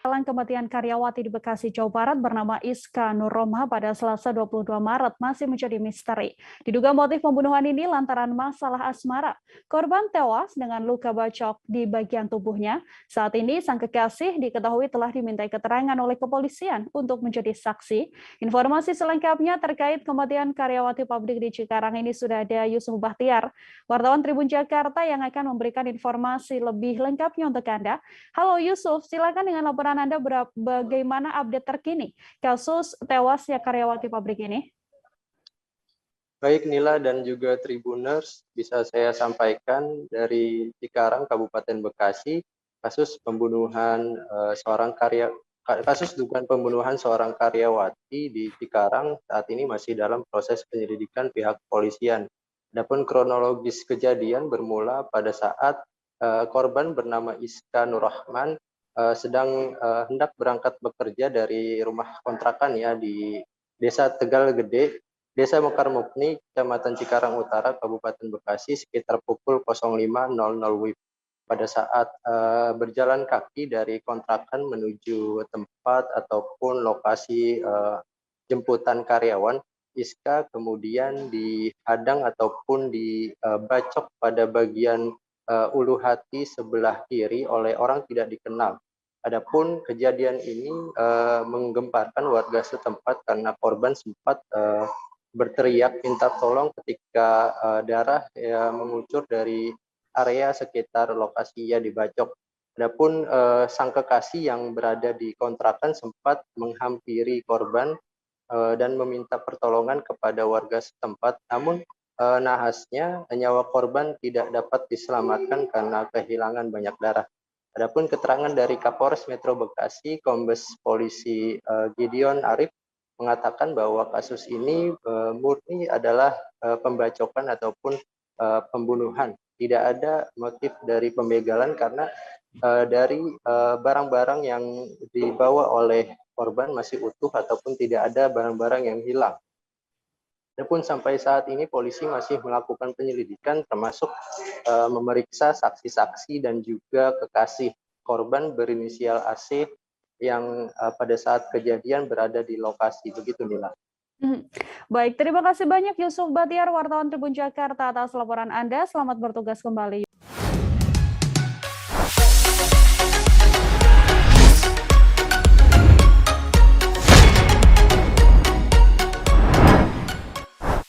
Kematian karyawati di Bekasi, Jawa Barat bernama Iska Nurrohmah pada Selasa 22 Maret masih menjadi misteri. Diduga motif pembunuhan ini lantaran masalah asmara. Korban tewas dengan luka bacok di bagian tubuhnya. Saat ini sang kekasih diketahui telah dimintai keterangan oleh kepolisian untuk menjadi saksi. Informasi selengkapnya terkait kematian karyawati pabrik di Cikarang ini sudah ada Yusuf Bahtiar, wartawan Tribun Jakarta yang akan memberikan informasi lebih lengkapnya untuk Anda. Halo Yusuf, silakan dengan laporan Anda bagaimana update terkini kasus tewasnya karyawati pabrik ini? Baik Nila dan juga Tribuners, bisa saya sampaikan dari Cikarang, Kabupaten Bekasi, kasus pembunuhan kasus dugaan pembunuhan seorang karyawati di Cikarang saat ini masih dalam proses penyelidikan pihak kepolisian. Adapun kronologis kejadian bermula pada saat korban bernama Iska Nurrohmah sedang hendak berangkat bekerja dari rumah kontrakan ya di Desa Tegal Gede, Desa Mekarmukni, Kecamatan Cikarang Utara, Kabupaten Bekasi, sekitar pukul 05.00 WIB. Pada saat berjalan kaki dari kontrakan menuju tempat ataupun lokasi jemputan karyawan, Iska kemudian dihadang ataupun dibacok pada bagian ulu hati sebelah kiri oleh orang tidak dikenal. Adapun kejadian ini menggemparkan warga setempat karena korban sempat berteriak minta tolong ketika darah mengucur dari area sekitar lokasi ia dibacok. Adapun sang kekasih yang berada di kontrakan sempat menghampiri korban dan meminta pertolongan kepada warga setempat. Namun nahasnya nyawa korban tidak dapat diselamatkan karena kehilangan banyak darah. Adapun keterangan dari Kapolres Metro Bekasi, Kombes Polisi Gideon Arif mengatakan bahwa kasus ini murni adalah pembacokan ataupun pembunuhan. Tidak ada motif dari pembegalan karena dari barang-barang yang dibawa oleh korban masih utuh ataupun tidak ada barang-barang yang hilang. Adapun sampai saat ini polisi masih melakukan penyelidikan termasuk memeriksa saksi-saksi dan juga kekasih korban berinisial AC yang pada saat kejadian berada di lokasi. Begitu Nila. Baik, terima kasih banyak Yusuf Bahtiar, wartawan Tribun Jakarta atas laporan Anda. Selamat bertugas kembali.